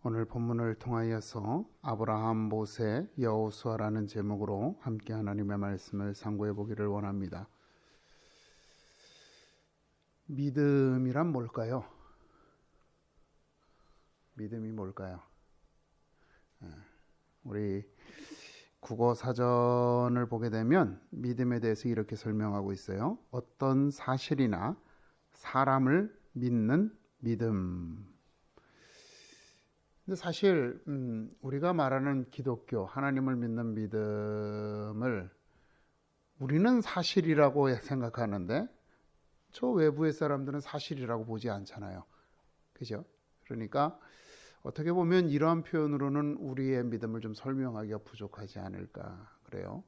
오늘 본문을 통하여서 아브라함, 모세, 여호수아라는 제목으로 함께 하나님의 말씀을 상고해 보기를 원합니다. 믿음이란 뭘까요? 믿음이 뭘까요? 우리 국어 사전을 보게 되면 믿음에 대해서 이렇게 설명하고 있어요. 어떤 사실이나 사람을 믿는 믿음. 근데 사실 우리가 말하는 기독교, 하나님을 믿는 믿음을 우리는 사실이라고 생각하는데 저 외부의 사람들은 사실이라고 보지 않잖아요. 그죠? 그러니까 어떻게 보면 이러한 표현으로는 우리의 믿음을 좀 설명하기가 부족하지 않을까 그래요.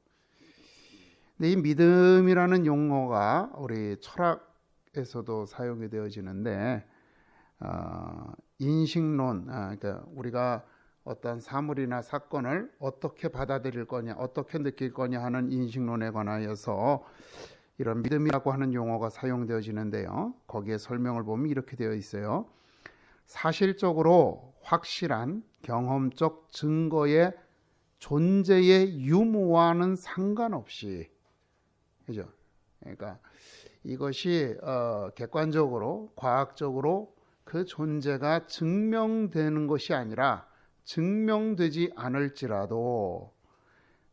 근데 이 믿음이라는 용어가 우리 철학에서도 사용이 되어지는데 인식론, 그러니까 우리가 어떤 사물이나 사건을 어떻게 받아들일 거냐, 어떻게 느낄 거냐 하는 인식론에 관하여서 이런 믿음이라고 하는 용어가 사용되어지는데요. 거기에 설명을 보면 이렇게 되어 있어요. 사실적으로 확실한 경험적 증거의 존재의 유무와는 상관없이, 그죠? 그러니까 이것이 객관적으로, 과학적으로 그 존재가 증명되는 것이 아니라 증명되지 않을지라도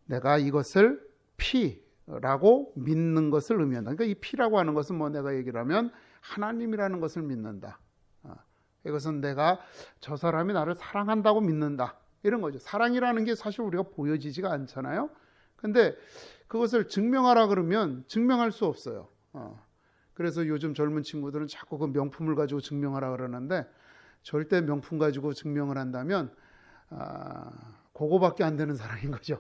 내가 이것을 피라고 믿는 것을 의미한다. 그러니까 이 피라고 하는 것은 뭐 내가 얘기를 하면 하나님이라는 것을 믿는다. 이것은 내가 저 사람이 나를 사랑한다고 믿는다. 이런 거죠. 사랑이라는 게 사실 우리가 보여지지가 않잖아요. 근데 그것을 증명하라 그러면 증명할 수 없어요. 그래서 요즘 젊은 친구들은 자꾸 그 명품을 가지고 증명하라 그러는데 절대 명품 가지고 증명을 한다면 그거밖에 안 되는 사람인 거죠.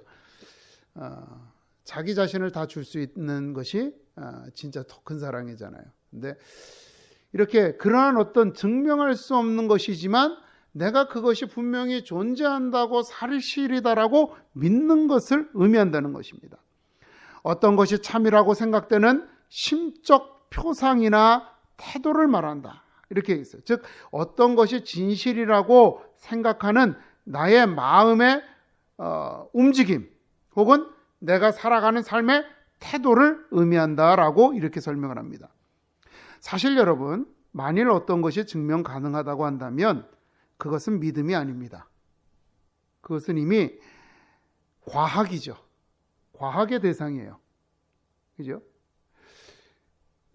자기 자신을 다 줄 수 있는 것이 진짜 더 큰 사랑이잖아요. 근데 이렇게 그러한 어떤 증명할 수 없는 것이지만 내가 그것이 분명히 존재한다고 사실이다라고 믿는 것을 의미한다는 것입니다. 어떤 것이 참이라고 생각되는 심적 표상이나 태도를 말한다. 이렇게 있어요. 즉 어떤 것이 진실이라고 생각하는 나의 마음의 움직임 혹은 내가 살아가는 삶의 태도를 의미한다라고 이렇게 설명을 합니다. 사실 여러분, 만일 어떤 것이 증명 가능하다고 한다면 그것은 믿음이 아닙니다. 그것은 이미 과학이죠. 과학의 대상이에요. 그죠?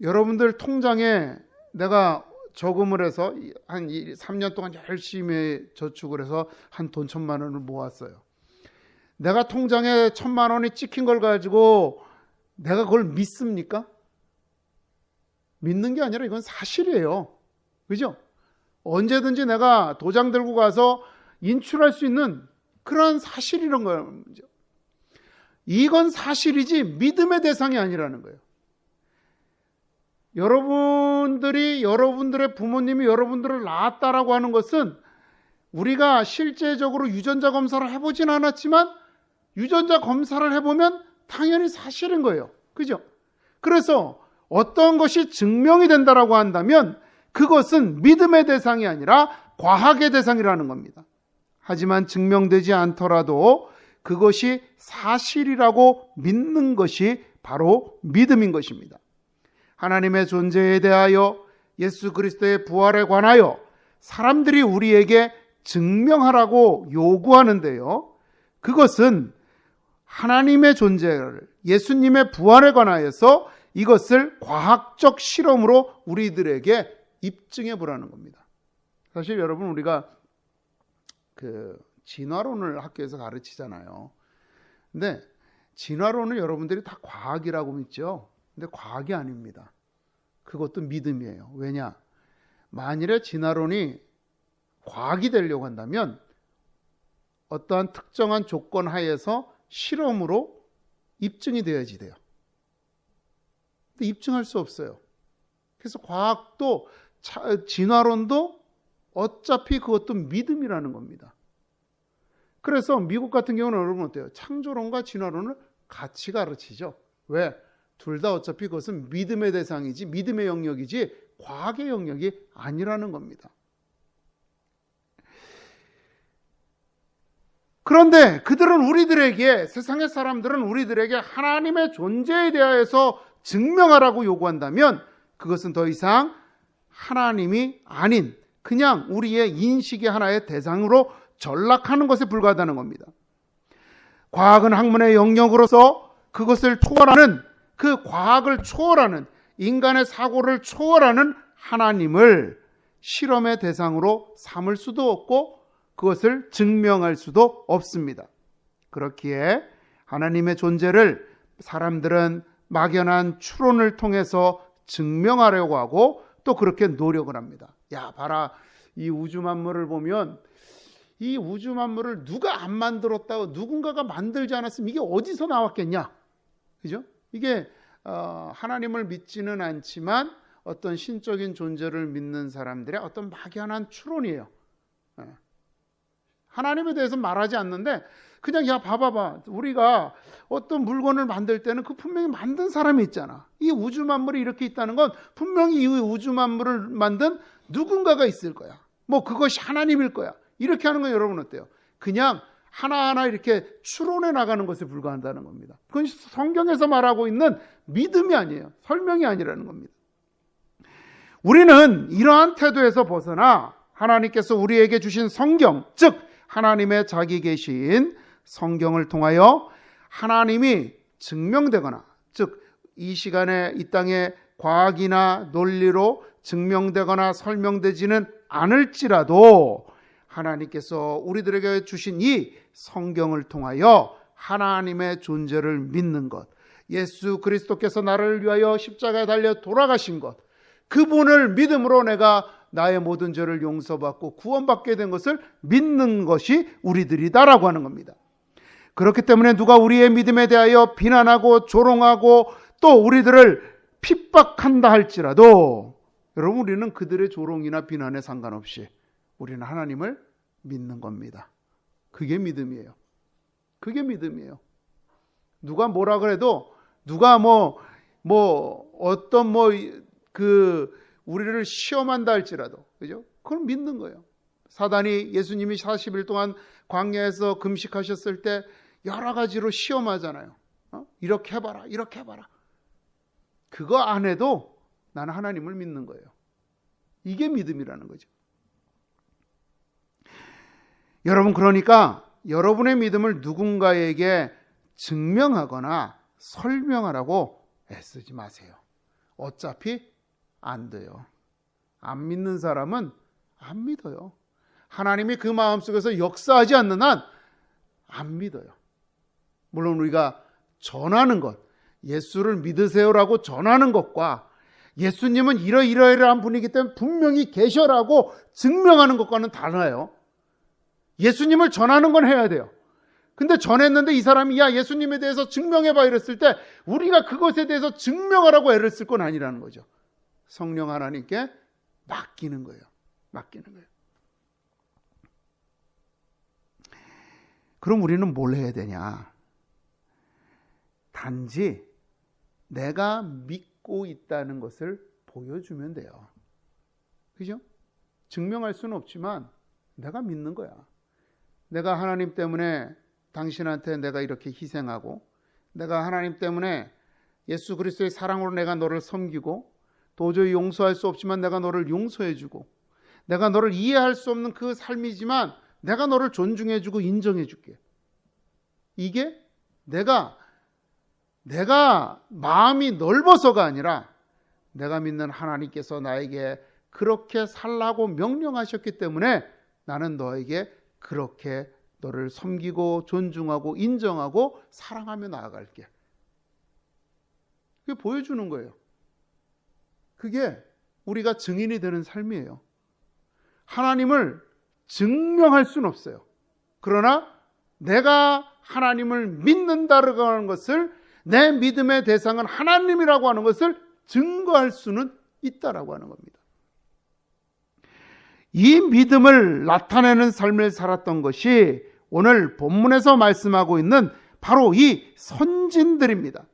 여러분들 통장에 내가 저금을 해서 한 3년 동안 열심히 저축을 해서 한 돈 1,000만 원을 모았어요. 내가 통장에 1,000만 원이 찍힌 걸 가지고 내가 그걸 믿습니까? 믿는 게 아니라 이건 사실이에요. 그죠? 언제든지 내가 도장 들고 가서 인출할 수 있는 그런 사실이란 거예요. 이건 사실이지 믿음의 대상이 아니라는 거예요. 여러분들이 여러분들의 부모님이 여러분들을 낳았다라고 하는 것은 우리가 실제적으로 유전자 검사를 해보진 않았지만 유전자 검사를 해보면 당연히 사실인 거예요. 그죠? 그래서 어떤 것이 증명이 된다라고 한다면 그것은 믿음의 대상이 아니라 과학의 대상이라는 겁니다. 하지만 증명되지 않더라도 그것이 사실이라고 믿는 것이 바로 믿음인 것입니다. 하나님의 존재에 대하여 예수 그리스도의 부활에 관하여 사람들이 우리에게 증명하라고 요구하는데요. 그것은 하나님의 존재를 예수님의 부활에 관하여서 이것을 과학적 실험으로 우리들에게 입증해 보라는 겁니다. 사실 여러분 우리가 진화론을 학교에서 가르치잖아요. 근데 진화론을 여러분들이 다 과학이라고 믿죠. 근데 과학이 아닙니다. 그것도 믿음이에요. 왜냐? 만일에 진화론이 과학이 되려고 한다면 어떠한 특정한 조건 하에서 실험으로 입증이 되어야지 돼요. 근데 입증할 수 없어요. 그래서 과학도 진화론도 어차피 그것도 믿음이라는 겁니다. 그래서 미국 같은 경우는 여러분 어때요? 창조론과 진화론을 같이 가르치죠. 왜? 둘 다 어차피 그것은 믿음의 대상이지 믿음의 영역이지 과학의 영역이 아니라는 겁니다. 그런데 그들은 우리들에게, 세상의 사람들은 우리들에게 하나님의 존재에 대하여서 증명하라고 요구한다면 그것은 더 이상 하나님이 아닌 그냥 우리의 인식의 하나의 대상으로 전락하는 것에 불과하다는 겁니다. 과학은 학문의 영역으로서 그것을 초월하는, 그 과학을 초월하는, 인간의 사고를 초월하는 하나님을 실험의 대상으로 삼을 수도 없고 그것을 증명할 수도 없습니다. 그렇기에 하나님의 존재를 사람들은 막연한 추론을 통해서 증명하려고 하고 또 그렇게 노력을 합니다. 야, 봐라, 이 우주 만물을 보면 이 우주 만물을 누가 안 만들었다고, 누군가가 만들지 않았으면 이게 어디서 나왔겠냐, 그죠? 이게 하나님을 믿지는 않지만 어떤 신적인 존재를 믿는 사람들의 어떤 막연한 추론이에요. 하나님에 대해서 말하지 않는데 그냥 야, 봐봐봐, 우리가 어떤 물건을 만들 때는 그 분명히 만든 사람이 있잖아. 이 우주 만물이 이렇게 있다는 건 분명히 이 우주 만물을 만든 누군가가 있을 거야. 뭐 그것이 하나님일 거야. 이렇게 하는 건 여러분 어때요? 그냥 하나하나 이렇게 추론해 나가는 것에 불과한다는 겁니다. 그건 성경에서 말하고 있는 믿음이 아니에요. 설명이 아니라는 겁니다. 우리는 이러한 태도에서 벗어나 하나님께서 우리에게 주신 성경, 즉 하나님의 자기 계신 성경을 통하여 하나님이 증명되거나, 즉 이 시간에 이 땅에 과학이나 논리로 증명되거나 설명되지는 않을지라도 하나님께서 우리들에게 주신 이 성경을 통하여 하나님의 존재를 믿는 것, 예수 그리스도께서 나를 위하여 십자가에 달려 돌아가신 것, 그분을 믿음으로 내가 나의 모든 죄를 용서받고 구원받게 된 것을 믿는 것이 우리들이다라고 하는 겁니다. 그렇기 때문에 누가 우리의 믿음에 대하여 비난하고 조롱하고 또 우리들을 핍박한다 할지라도 여러분, 우리는 그들의 조롱이나 비난에 상관없이 우리는 하나님을 믿는 겁니다. 그게 믿음이에요. 그게 믿음이에요. 누가 뭐라 그래도, 누가 어떤 우리를 시험한다 할지라도, 그죠? 그걸 믿는 거예요. 사단이 예수님이 40일 동안 광야에서 금식하셨을 때 여러 가지로 시험하잖아요. 이렇게 해봐라, 이렇게 해봐라. 그거 안 해도 나는 하나님을 믿는 거예요. 이게 믿음이라는 거죠. 여러분, 그러니까 여러분의 믿음을 누군가에게 증명하거나 설명하라고 애쓰지 마세요. 어차피 안 돼요. 안 믿는 사람은 안 믿어요. 하나님이 그 마음속에서 역사하지 않는 한 안 믿어요. 물론 우리가 전하는 것, 예수를 믿으세요라고 전하는 것과 예수님은 이러이러한 분이기 때문에 분명히 계셔라고 증명하는 것과는 달라요. 예수님을 전하는 건 해야 돼요. 근데 전했는데 이 사람이 야, 예수님에 대해서 증명해봐 이랬을 때 우리가 그것에 대해서 증명하라고 애를 쓸 건 아니라는 거죠. 성령 하나님께 맡기는 거예요. 맡기는 거예요. 그럼 우리는 뭘 해야 되냐? 단지 내가 믿고 있다는 것을 보여주면 돼요. 그죠? 증명할 수는 없지만 내가 믿는 거야. 내가 하나님 때문에 당신한테 내가 이렇게 희생하고, 내가 하나님 때문에 예수 그리스도의 사랑으로 내가 너를 섬기고, 도저히 용서할 수 없지만 내가 너를 용서해주고, 내가 너를 이해할 수 없는 그 삶이지만 내가 너를 존중해주고 인정해줄게. 이게 내가 마음이 넓어서가 아니라 내가 믿는 하나님께서 나에게 그렇게 살라고 명령하셨기 때문에 나는 너에게 그렇게 너를 섬기고 존중하고 인정하고 사랑하며 나아갈게. 그게 보여주는 거예요. 그게 우리가 증인이 되는 삶이에요. 하나님을 증명할 수는 없어요. 그러나 내가 하나님을 믿는다라고 하는 것을, 내 믿음의 대상은 하나님이라고 하는 것을 증거할 수는 있다라고 하는 겁니다. 이 믿음을 나타내는 삶을 살았던 것이 오늘 본문에서 말씀하고 있는 바로 이 선진들입니다.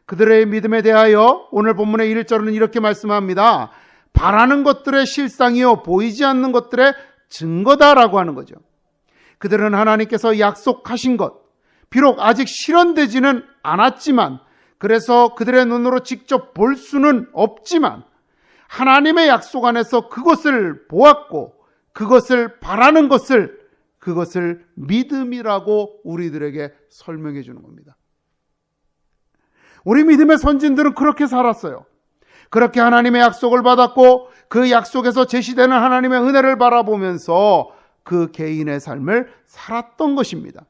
그들의 믿음에 대하여 오늘 본문의 1절은 이렇게 말씀합니다. 바라는 것들의 실상이요 보이지 않는 것들의 증거다라고 하는 거죠. 그들은 하나님께서 약속하신 것, 비록 아직 실현되지는 않았지만, 그래서 그들의 눈으로 직접 볼 수는 없지만 하나님의 약속 안에서 그것을 보았고 그것을 바라는 것을, 그것을 믿음이라고 우리들에게 설명해 주는 겁니다. 우리 믿음의 선진들은 그렇게 살았어요. 그렇게 하나님의 약속을 받았고 그 약속에서 제시되는 하나님의 은혜를 바라보면서 그 개인의 삶을 살았던 것입니다.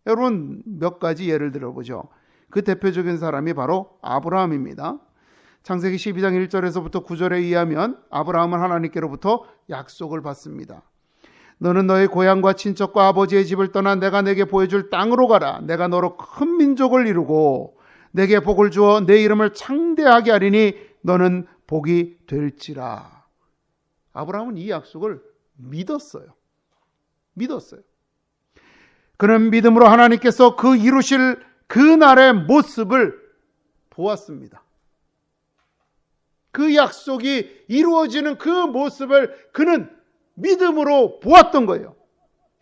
여러분, 몇 가지 예를 들어보죠. 그 대표적인 사람이 바로 아브라함입니다. 창세기 12장 1절에서부터 9절에 의하면 아브라함은 하나님께로부터 약속을 받습니다. 너는 너의 고향과 친척과 아버지의 집을 떠나 내가 내게 보여줄 땅으로 가라. 내가 너로 큰 민족을 이루고 내게 복을 주어 내 이름을 창대하게 하리니 너는 복이 될지라. 아브라함은 이 약속을 믿었어요. 그는 믿음으로 하나님께서 그 이루실 그 날의 모습을 보았습니다. 그 약속이 이루어지는 그 모습을 그는 믿음으로 보았던 거예요.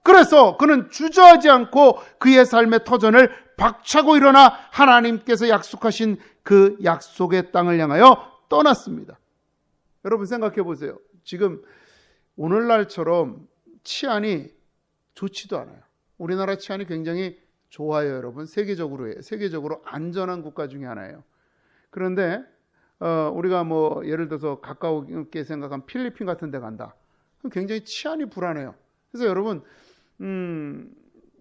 그래서 그는 주저하지 않고 그의 삶의 터전을 박차고 일어나 하나님께서 약속하신 그 약속의 땅을 향하여 떠났습니다. 여러분 생각해 보세요. 지금 오늘날처럼 치안이 좋지도 않아요. 우리나라 치안이 굉장히 좋아요, 여러분. 세계적으로 안전한 국가 중에 하나예요. 그런데 우리가 뭐 예를 들어서 가까우게 생각한 필리핀 같은 데 간다. 굉장히 치안이 불안해요. 그래서 여러분,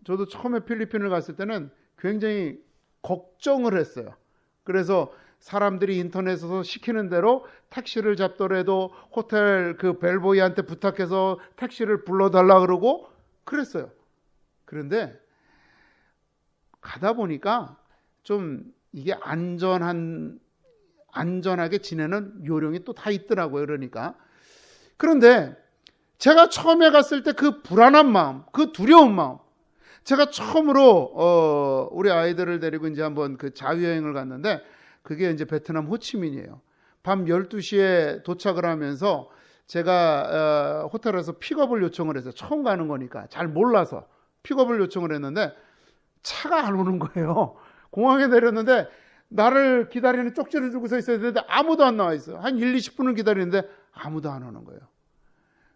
저도 처음에 필리핀을 갔을 때는 굉장히 걱정을 했어요. 그래서 사람들이 인터넷에서 시키는 대로 택시를 잡더라도 호텔 그 벨보이한테 부탁해서 택시를 불러달라 그러고 그랬어요. 그런데 가다 보니까 좀 이게 안전하게 지내는 요령이 또 다 있더라고요. 그러니까. 그런데 제가 처음에 갔을 때 그 불안한 마음, 그 두려운 마음, 제가 처음으로 우리 아이들을 데리고 이제 한번 그 자유여행을 갔는데 그게 이제 베트남 호치민이에요. 밤 12시에 도착을 하면서 제가 호텔에서 픽업을 요청을 했어요. 처음 가는 거니까 잘 몰라서 픽업을 요청을 했는데 차가 안 오는 거예요. 공항에 내렸는데 나를 기다리는 쪽지를 들고 서 있어야 되는데 아무도 안 나와 있어요. 한 1, 20분을 기다리는데 아무도 안 오는 거예요.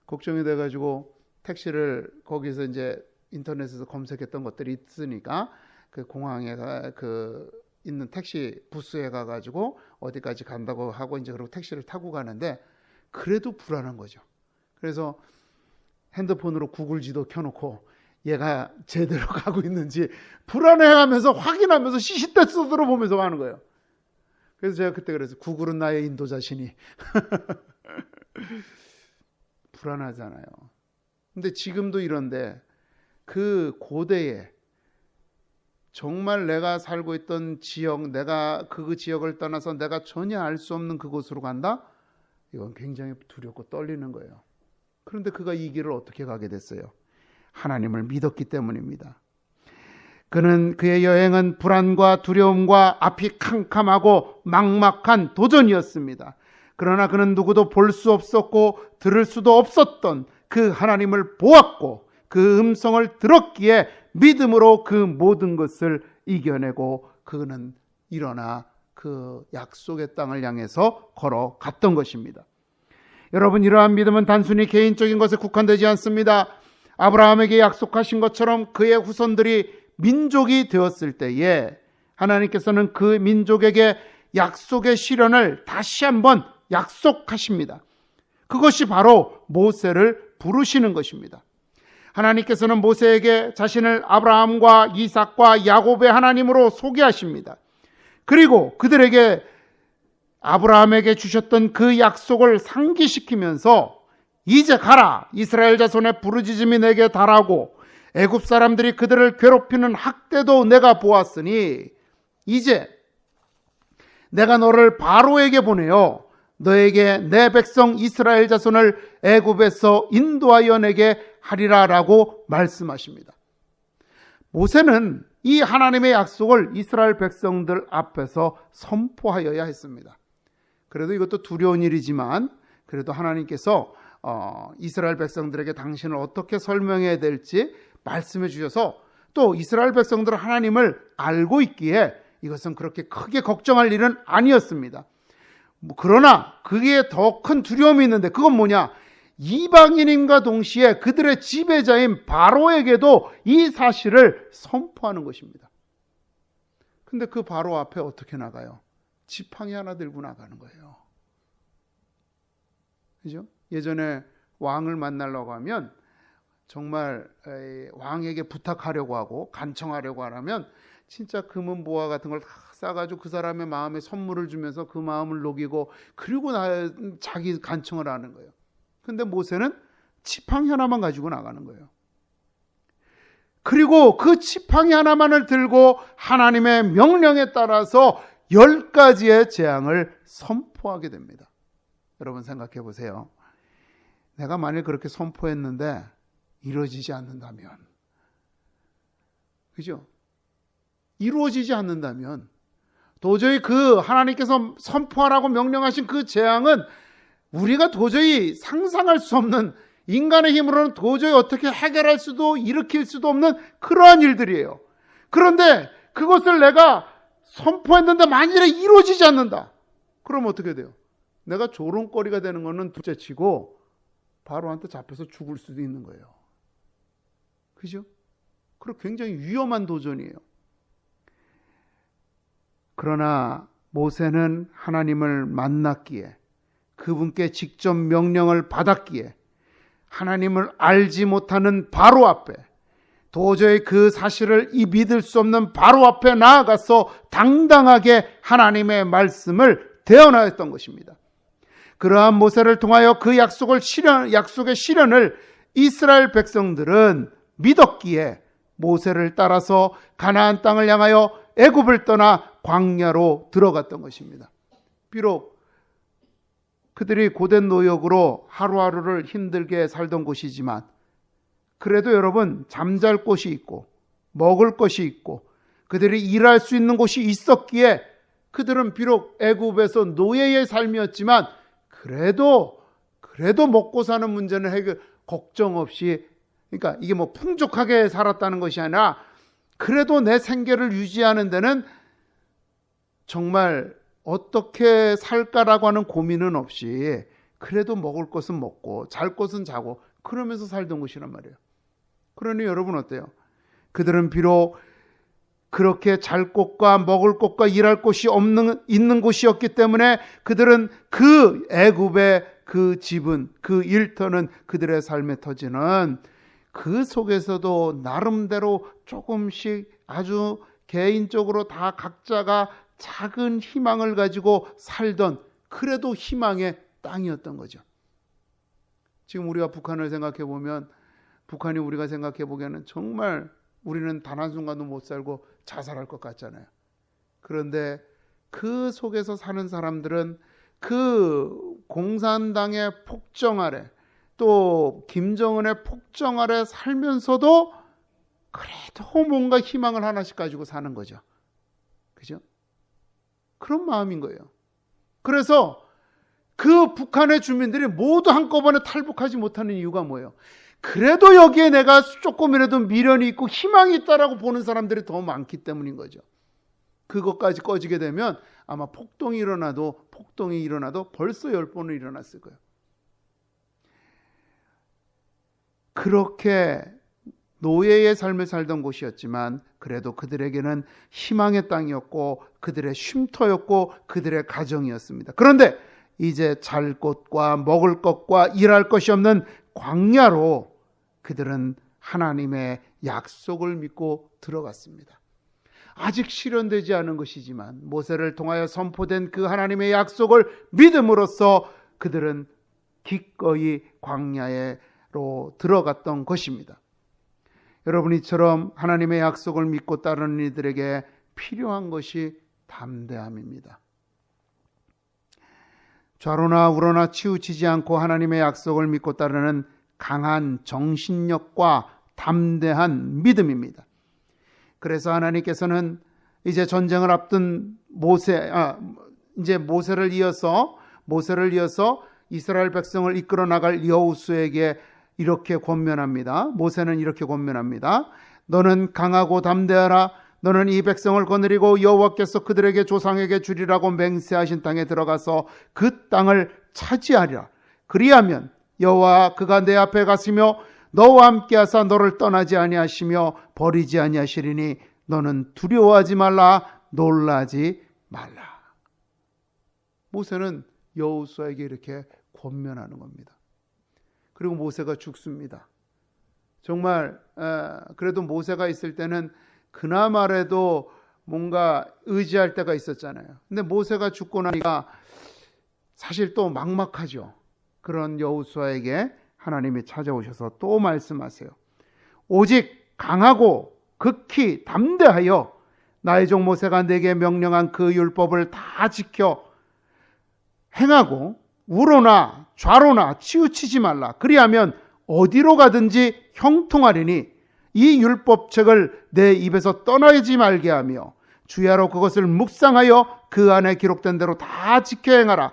걱정이 돼가지고 택시를 거기서 이제 인터넷에서 검색했던 것들이 있으니까 그 공항에 그 있는 택시 부스에 가가지고 어디까지 간다고 하고 이제 그리고 택시를 타고 가는데 그래도 불안한 거죠. 그래서 핸드폰으로 구글 지도 켜놓고 얘가 제대로 가고 있는지 불안해하면서 확인하면서 시시때때로 보면서 가는 거예요. 그래서 제가 그때 그랬어요. 구글은 나의 인도자시니. 불안하잖아요. 근데 지금도 이런데 그 고대에 정말 내가 살고 있던 지역, 내가 그 지역을 떠나서 내가 전혀 알 수 없는 그곳으로 간다? 이건 굉장히 두렵고 떨리는 거예요. 그런데 그가 이 길을 어떻게 가게 됐어요? 하나님을 믿었기 때문입니다. 그의 여행은 불안과 두려움과 앞이 캄캄하고 막막한 도전이었습니다. 그러나 그는 누구도 볼 수 없었고 들을 수도 없었던 그 하나님을 보았고 그 음성을 들었기에 믿음으로 그 모든 것을 이겨내고 그는 일어나 그 약속의 땅을 향해서 걸어갔던 것입니다. 여러분, 이러한 믿음은 단순히 개인적인 것에 국한되지 않습니다. 아브라함에게 약속하신 것처럼 그의 후손들이 민족이 되었을 때에 하나님께서는 그 민족에게 약속의 실현을 다시 한번 약속하십니다. 그것이 바로 모세를 부르시는 것입니다. 하나님께서는 모세에게 자신을 아브라함과 이삭과 야곱의 하나님으로 소개하십니다. 그리고 그들에게 아브라함에게 주셨던 그 약속을 상기시키면서 이제 가라, 이스라엘 자손의 부르짖음이 내게 달하고 애굽 사람들이 그들을 괴롭히는 학대도 내가 보았으니 이제 내가 너를 바로에게 보내어 너에게 내 백성 이스라엘 자손을 애굽에서 인도하여 내게 하리라라고 말씀하십니다. 모세는 이 하나님의 약속을 이스라엘 백성들 앞에서 선포하여야 했습니다. 그래도 이것도 두려운 일이지만 그래도 하나님께서 이스라엘 백성들에게 당신을 어떻게 설명해야 될지 말씀해 주셔서 또 이스라엘 백성들은 하나님을 알고 있기에 이것은 그렇게 크게 걱정할 일은 아니었습니다. 그러나 그게 더 큰 두려움이 있는데 그건 뭐냐? 이방인임과 동시에 그들의 지배자인 바로에게도 이 사실을 선포하는 것입니다. 근데 그 바로 앞에 어떻게 나가요? 지팡이 하나 들고 나가는 거예요. 그죠? 예전에 왕을 만나려고 하면 정말 왕에게 부탁하려고 하고 간청하려고 하면 진짜 금은 보화 같은 걸 다 싸가지고 그 사람의 마음에 선물을 주면서 그 마음을 녹이고 그리고 자기 간청을 하는 거예요. 근데 모세는 지팡이 하나만 가지고 나가는 거예요. 그리고 그 지팡이 하나만을 들고 하나님의 명령에 따라서 10가지의 재앙을 선포하게 됩니다. 여러분 생각해 보세요. 내가 만일 그렇게 선포했는데 이루어지지 않는다면, 그죠? 이루어지지 않는다면 도저히 그 하나님께서 선포하라고 명령하신 그 재앙은 우리가 도저히 상상할 수 없는, 인간의 힘으로는 도저히 어떻게 해결할 수도 일으킬 수도 없는 그러한 일들이에요. 그런데 그것을 내가 선포했는데 만일에 이루어지지 않는다. 그럼 어떻게 돼요? 내가 조롱거리가 되는 것은 둘째치고 바로한테 잡혀서 죽을 수도 있는 거예요. 그죠? 그리고 굉장히 위험한 도전이에요. 그러나 모세는 하나님을 만났기에, 그분께 직접 명령을 받았기에 하나님을 알지 못하는 바로 앞에, 도저히 그 사실을 믿을 수 없는 바로 앞에 나아가서 당당하게 하나님의 말씀을 대언하였던 것입니다. 그러한 모세를 통하여 그 약속의 실현을 이스라엘 백성들은 믿었기에 모세를 따라서 가나안 땅을 향하여 애굽을 떠나 광야로 들어갔던 것입니다. 비록 그들이 고된 노역으로 하루하루를 힘들게 살던 곳이지만 그래도 여러분 잠잘 곳이 있고 먹을 것이 있고 그들이 일할 수 있는 곳이 있었기에 그들은 비록 애굽에서 노예의 삶이었지만 그래도 먹고 사는 문제는 걱정 없이, 그러니까 이게 뭐 풍족하게 살았다는 것이 아니라 그래도 내 생계를 유지하는 데는 정말 어떻게 살까라고 하는 고민은 없이 그래도 먹을 것은 먹고 잘 것은 자고 그러면서 살던 곳이란 말이에요. 그러니 여러분 어때요? 그들은 비록 그렇게 잘 곳과 먹을 곳과 일할 곳이 있는 곳이었기 때문에 그들은 그 애굽의 그 집은, 그 일터는 그들의 삶의 터지는 그 속에서도 나름대로 조금씩 아주 개인적으로 다 각자가 작은 희망을 가지고 살던, 그래도 희망의 땅이었던 거죠. 지금 우리가 북한을 생각해 보면 북한이 우리가 생각해 보기에는 정말 우리는 단 한순간도 못 살고 자살할 것 같잖아요. 그런데 그 속에서 사는 사람들은 그 공산당의 폭정 아래, 또 김정은의 폭정 아래 살면서도 그래도 뭔가 희망을 하나씩 가지고 사는 거죠. 그죠? 그런 마음인 거예요. 그래서 그 북한의 주민들이 모두 한꺼번에 탈북하지 못하는 이유가 뭐예요? 그래도 여기에 내가 조금이라도 미련이 있고 희망이 있다라고 보는 사람들이 더 많기 때문인 거죠. 그것까지 꺼지게 되면 아마 폭동이 일어나도 벌써 10번은 일어났을 거예요. 그렇게 노예의 삶을 살던 곳이었지만 그래도 그들에게는 희망의 땅이었고 그들의 쉼터였고 그들의 가정이었습니다. 그런데 이제 잘 곳과 먹을 것과 일할 것이 없는 광야로 그들은 하나님의 약속을 믿고 들어갔습니다. 아직 실현되지 않은 것이지만 모세를 통하여 선포된 그 하나님의 약속을 믿음으로써 그들은 기꺼이 광야로 들어갔던 것입니다. 여러분, 이처럼 하나님의 약속을 믿고 따르는 이들에게 필요한 것이 담대함입니다. 좌로나 우로나 치우치지 않고 하나님의 약속을 믿고 따르는 강한 정신력과 담대한 믿음입니다. 그래서 하나님께서는 이제 전쟁을 앞둔 모세를 이어서 이스라엘 백성을 이끌어 나갈 여호수아에게 이렇게 권면합니다. 모세는 이렇게 권면합니다. 너는 강하고 담대하라. 너는 이 백성을 거느리고 여호와께서 그들에게 조상에게 주리라고 맹세하신 땅에 들어가서 그 땅을 차지하리라. 그리하면 여호와 그가 내 앞에 가시며 너와 함께 하사 너를 떠나지 아니하시며 버리지 아니하시리니 너는 두려워하지 말라, 놀라지 말라. 모세는 여호수아에게 이렇게 권면하는 겁니다. 그리고 모세가 죽습니다. 정말 그래도 모세가 있을 때는 그나마라도 뭔가 의지할 때가 있었잖아요. 근데 모세가 죽고 나니까 사실 또 막막하죠. 그런 여호수아에게 하나님이 찾아오셔서 또 말씀하세요. 오직 강하고 극히 담대하여 나의 종 모세가 내게 명령한 그 율법을 다 지켜 행하고 우로나 좌로나 치우치지 말라. 그리하면 어디로 가든지 형통하리니 이 율법책을 내 입에서 떠나지 말게 하며 주야로 그것을 묵상하여 그 안에 기록된 대로 다 지켜 행하라.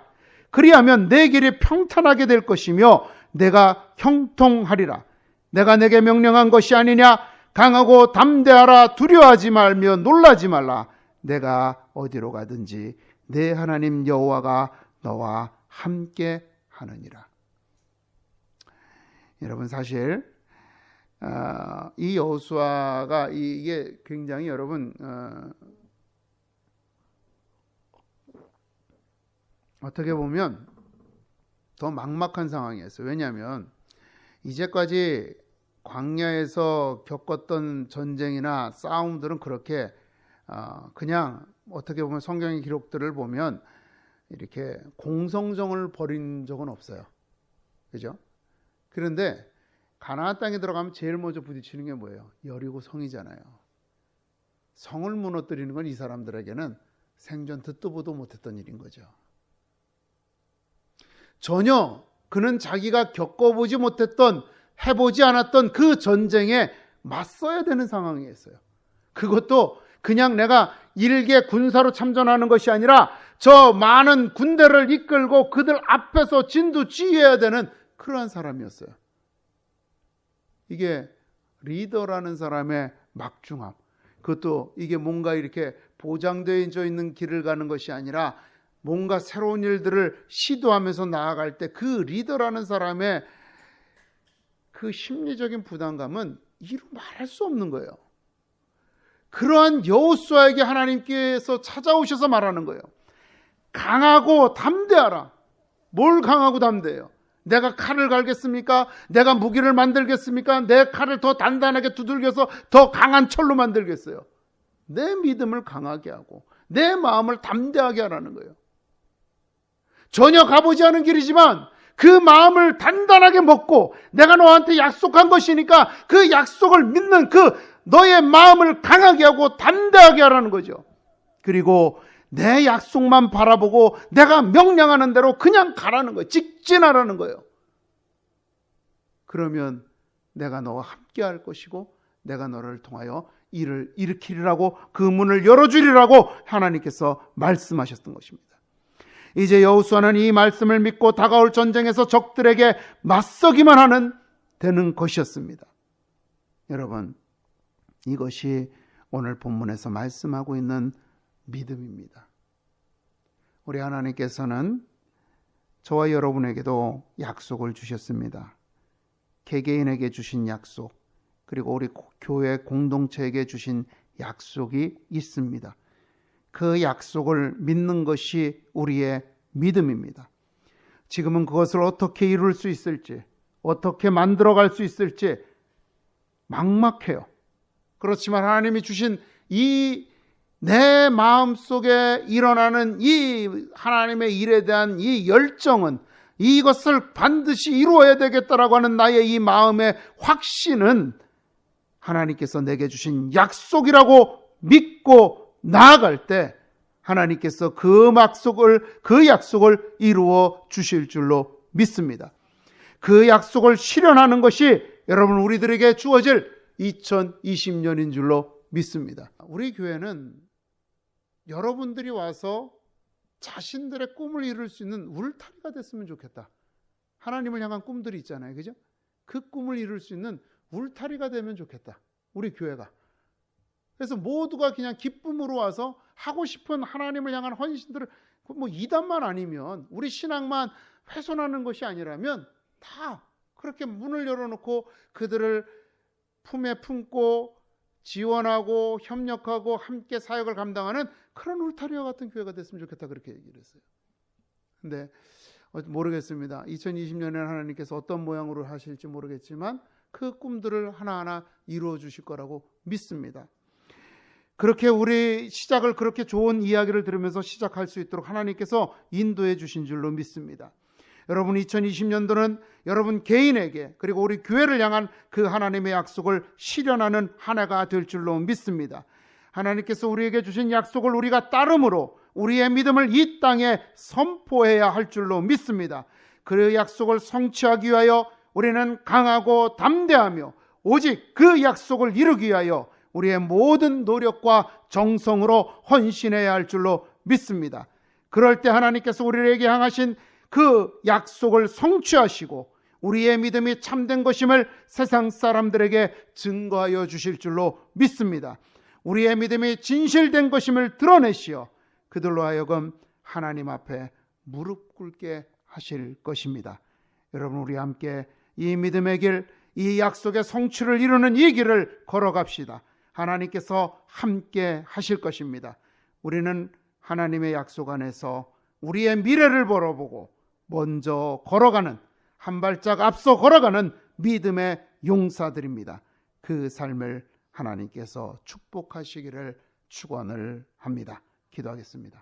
그리하면 내 길이 평탄하게 될 것이며 내가 형통하리라. 내가 내게 명령한 것이 아니냐. 강하고 담대하라. 두려워하지 말며 놀라지 말라. 내가 어디로 가든지 내 하나님 여호와가 너와 함께 하느니라. 여러분, 사실 이 여호수아가 이게 굉장히 여러분 어떻게 보면 더 막막한 상황이었어요. 왜냐하면 이제까지 광야에서 겪었던 전쟁이나 싸움들은 그렇게 그냥 어떻게 보면 성경의 기록들을 보면 이렇게 공성전을 벌인 적은 없어요. 그죠? 그런데 가나안 땅에 들어가면 제일 먼저 부딪히는 게 뭐예요? 여리고 성이잖아요. 성을 무너뜨리는 건 이 사람들에게는 생전 듣도 보도 못했던 일인 거죠. 전혀 그는 자기가 겪어보지 못했던, 해보지 않았던 그 전쟁에 맞서야 되는 상황이었어요. 그것도 그냥 내가 일개 군사로 참전하는 것이 아니라 저 많은 군대를 이끌고 그들 앞에서 진두지휘해야 되는 그러한 사람이었어요. 이게 리더라는 사람의 막중함, 그것도 이게 뭔가 이렇게 보장되어 있는 길을 가는 것이 아니라 뭔가 새로운 일들을 시도하면서 나아갈 때 그 리더라는 사람의 그 심리적인 부담감은 이루 말할 수 없는 거예요. 그러한 여호수아에게 하나님께서 찾아오셔서 말하는 거예요. 강하고 담대하라. 뭘 강하고 담대해요? 내가 칼을 갈겠습니까? 내가 무기를 만들겠습니까? 내 칼을 더 단단하게 두들겨서 더 강한 철로 만들겠어요. 내 믿음을 강하게 하고 내 마음을 담대하게 하라는 거예요. 전혀 가보지 않은 길이지만 그 마음을 단단하게 먹고 내가 너한테 약속한 것이니까 그 약속을 믿는 그 너의 마음을 강하게 하고 담대하게 하라는 거죠. 그리고 내 약속만 바라보고 내가 명령하는 대로 그냥 가라는 거예요. 직진하라는 거예요. 그러면 내가 너와 함께 할 것이고 내가 너를 통하여 일을 일으키리라고, 그 문을 열어주리라고 하나님께서 말씀하셨던 것입니다. 이제 여호수아는 이 말씀을 믿고 다가올 전쟁에서 적들에게 맞서기만 하는 되는 것이었습니다. 여러분, 이것이 오늘 본문에서 말씀하고 있는 믿음입니다. 우리 하나님께서는 저와 여러분에게도 약속을 주셨습니다. 개개인에게 주신 약속, 그리고 우리 교회 공동체에게 주신 약속이 있습니다. 그 약속을 믿는 것이 우리의 믿음입니다. 지금은 그것을 어떻게 이룰 수 있을지, 어떻게 만들어갈 수 있을지 막막해요. 그렇지만 하나님이 주신 이 내 마음속에 일어나는 이 하나님의 일에 대한 이 열정은, 이것을 반드시 이루어야 되겠다라고 하는 나의 이 마음의 확신은 하나님께서 내게 주신 약속이라고 믿고 나아갈 때 하나님께서 그 약속을 이루어 주실 줄로 믿습니다. 그 약속을 실현하는 것이 여러분 우리들에게 주어질 2020년인 줄로 믿습니다. 우리 교회는 여러분들이 와서 자신들의 꿈을 이룰 수 있는 울타리가 됐으면 좋겠다. 하나님을 향한 꿈들이 있잖아요. 그죠? 그 꿈을 이룰 수 있는 울타리가 되면 좋겠다. 우리 교회가. 그래서 모두가 그냥 기쁨으로 와서 하고 싶은 하나님을 향한 헌신들을 뭐 이단만 아니면 우리 신앙만 훼손하는 것이 아니라면 다 그렇게 문을 열어놓고 그들을 품에 품고 지원하고 협력하고 함께 사역을 감당하는 그런 울타리와 같은 교회가 됐으면 좋겠다 그렇게 얘기를 했어요. 근데 모르겠습니다. 2020년에는 하나님께서 어떤 모양으로 하실지 모르겠지만 그 꿈들을 하나하나 이루어 주실 거라고 믿습니다. 그렇게 우리 시작을 그렇게 좋은 이야기를 들으면서 시작할 수 있도록 하나님께서 인도해 주신 줄로 믿습니다. 여러분 2020년도는 여러분 개인에게 그리고 우리 교회를 향한 그 하나님의 약속을 실현하는 한 해가 될 줄로 믿습니다. 하나님께서 우리에게 주신 약속을 우리가 따름으로 우리의 믿음을 이 땅에 선포해야 할 줄로 믿습니다. 그 약속을 성취하기 위하여 우리는 강하고 담대하며 오직 그 약속을 이루기 위하여 우리의 모든 노력과 정성으로 헌신해야 할 줄로 믿습니다. 그럴 때 하나님께서 우리에게 향하신 그 약속을 성취하시고 우리의 믿음이 참된 것임을 세상 사람들에게 증거하여 주실 줄로 믿습니다. 우리의 믿음이 진실된 것임을 드러내시어 그들로 하여금 하나님 앞에 무릎 꿇게 하실 것입니다. 여러분 우리 함께 이 믿음의 길, 이 약속의 성취를 이루는 이 길을 걸어갑시다. 하나님께서 함께 하실 것입니다. 우리는 하나님의 약속 안에서 우리의 미래를 바라보고 먼저 걸어가는, 한 발짝 앞서 걸어가는 믿음의 용사들입니다. 그 삶을 하나님께서 축복하시기를 축원을 합니다. 기도하겠습니다.